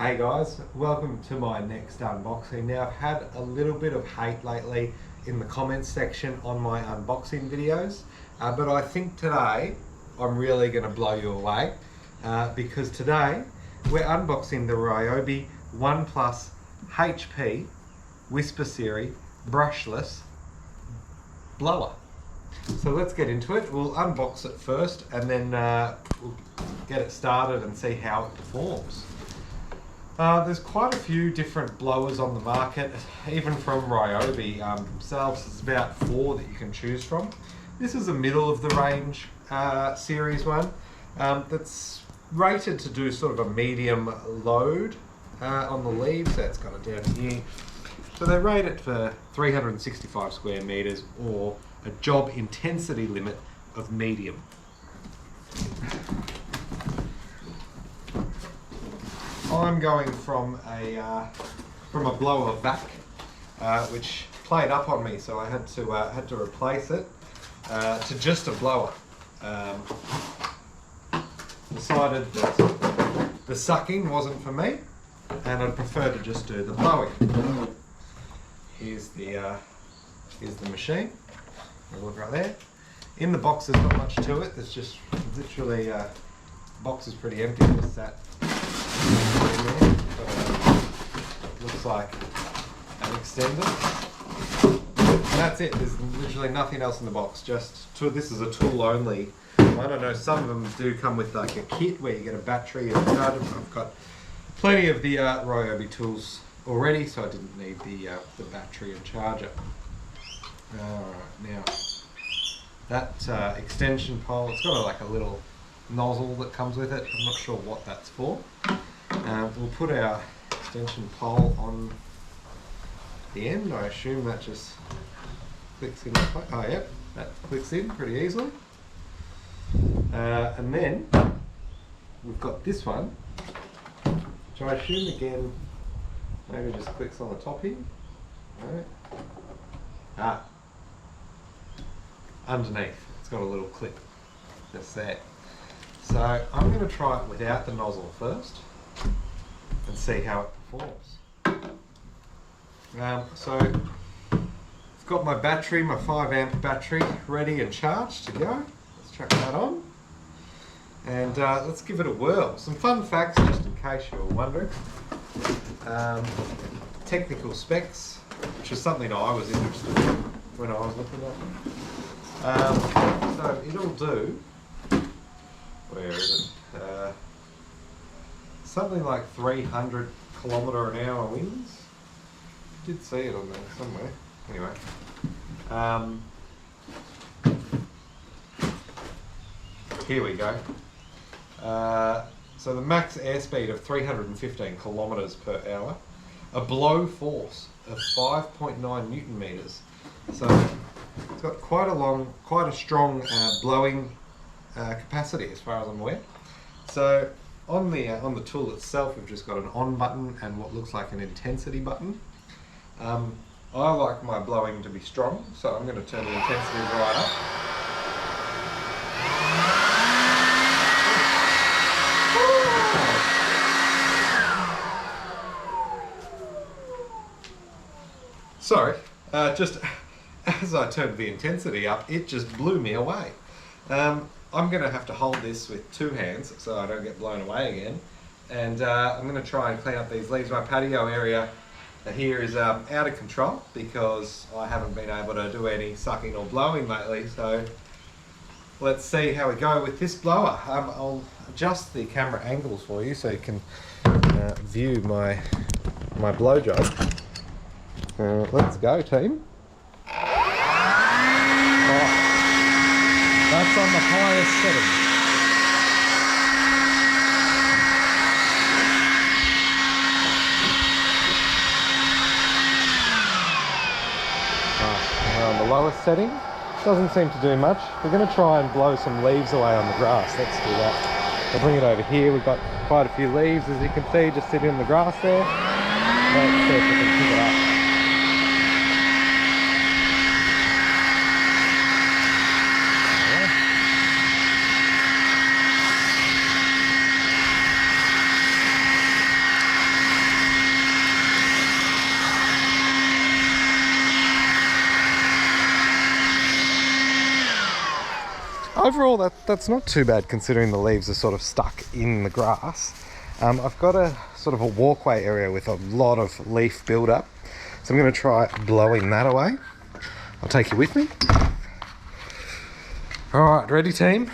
Hey guys, welcome to my next unboxing. Now I've had a little bit of hate lately in the comments section on my unboxing videos, but I think today I'm really going to blow you away because today we're unboxing the Ryobi One Plus HP Whisper Series Brushless blower. So let's get into it. We'll unbox it first and then we'll get it started and see how it performs. There's quite a few different blowers on the market, even from Ryobi themselves. There's about 4 that you can choose from. This is a middle of the range series one that's rated to do sort of a medium load on the leaves. That's got it down here. So they rate it for 365 square meters or a job intensity limit of medium. I'm going from a blower vac, which played up on me, so I had to replace it to just a blower. Decided that the sucking wasn't for me, and I'd prefer to just do the blowing. Here's the machine. Look right there. In the box, there's not much to it. There's just literally the box is pretty empty. Just that. Looks like an extender. And that's it. There's literally nothing else in the box. This is a tool only. I don't know. Some of them do come with like a kit where you get a battery and a charger. I've got plenty of the Ryobi tools already, so I didn't need the battery and charger. Alright, now that extension pole, it's got like a little nozzle that comes with it. I'm not sure what that's for. We'll put our extension pole on the end. I assume that just clicks in. Oh yep, that clicks in pretty easily. And then we've got this one, which I assume again maybe just clicks on the top here. Right. Underneath, it's got a little clip just there. So I'm going to try it without the nozzle first and see how it performs. So I've got my battery, my 5 amp battery ready and charged to go. Let's chuck that on and let's give it a whirl. Some fun facts just in case you were wondering. Technical specs, which is something I was interested in when I was looking at them. So it'll do, where is it? Something like 300 km/h winds. Did see it on there somewhere. Anyway, here we go. So the max airspeed of 315 km/h, a blow force of 5.9 Newton meters. So it's got quite a strong blowing capacity as far as I'm aware. So on the tool itself, we've just got an on button and what looks like an intensity button. I like my blowing to be strong, so I'm going to turn the intensity right up. Sorry, just as I turned the intensity up, it just blew me away. I'm going to have to hold this with 2 hands so I don't get blown away again. And I'm going to try and clean up these leaves. My patio area here is out of control because I haven't been able to do any sucking or blowing lately. So let's see how we go with this blower. I'll adjust the camera angles for you so you can view my blow job. Let's go, team. That's on the highest setting. We're on the lowest setting. Doesn't seem to do much. We're going to try and blow some leaves away on the grass. Let's do that. I'll bring it over here. We've got quite a few leaves, as you can see, just sitting in the grass there. Let's see if we can pick it up. overall that's not too bad considering the leaves are sort of stuck in the grass. I've got a sort of a walkway area with a lot of leaf build-up, so I'm going to try blowing that away. I'll take you with me. All right, ready team?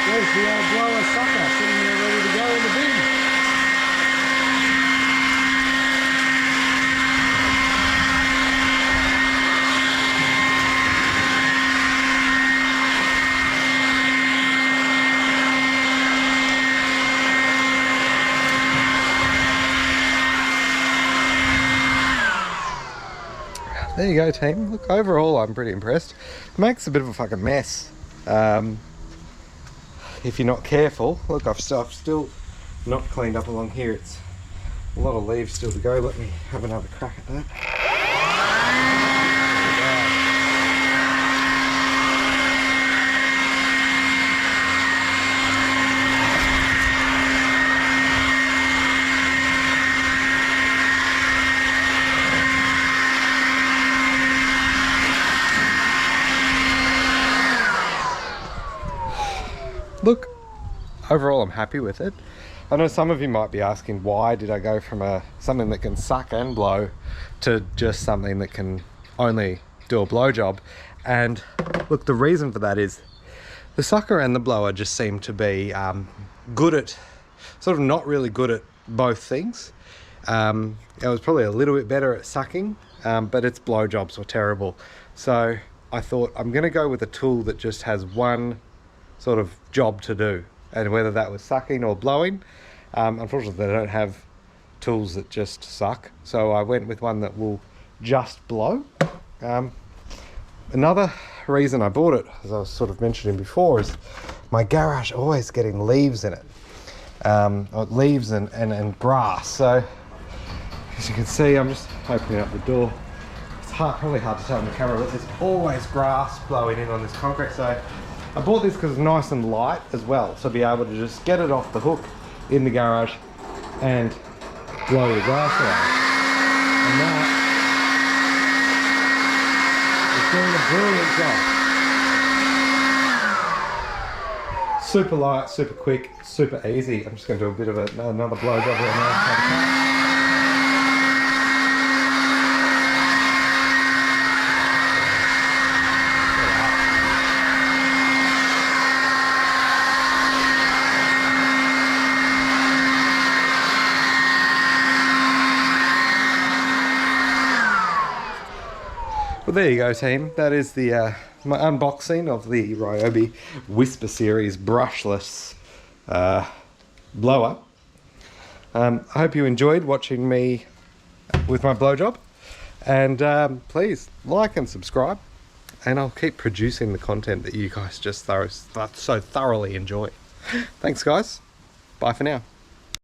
There's the old blower sucker sitting there ready to go in the bin. There you go team. Look, overall I'm pretty impressed. It makes a bit of a fucking mess. If you're not careful. Look, I've still not cleaned up along here. It's a lot of leaves still to go. Let me have another crack at that. Look, overall I'm happy with it. I know some of you might be asking, why did I go from something that can suck and blow to just something that can only do a blow job? And look, the reason for that is the sucker and the blower just seem to be good at, sort of not really good at both things. It was probably a little bit better at sucking, but its blow jobs were terrible. So I thought I'm gonna go with a tool that just has one sort of job to do, and whether that was sucking or blowing. Unfortunately they don't have tools that just suck, so I went with one that will just blow. Another reason I bought it, as I was sort of mentioning before, is my garage always getting leaves in it, or leaves and grass. So as you can see, I'm just opening up the door. It's probably hard to tell on the camera, but there's always grass blowing in on this concrete. So I bought this because it's nice and light as well, so be able to just get it off the hook in the garage and blow the grass away. And that is doing a brilliant job. Super light, super quick, super easy. I'm just going to do a bit of another blow job here now. Well, there you go team, that is the my unboxing of the Ryobi Whisper Series brushless blower. I hope you enjoyed watching me with my blow job, and please like and subscribe, and I'll keep producing the content that you guys just so thoroughly enjoy. Thanks guys, bye for now.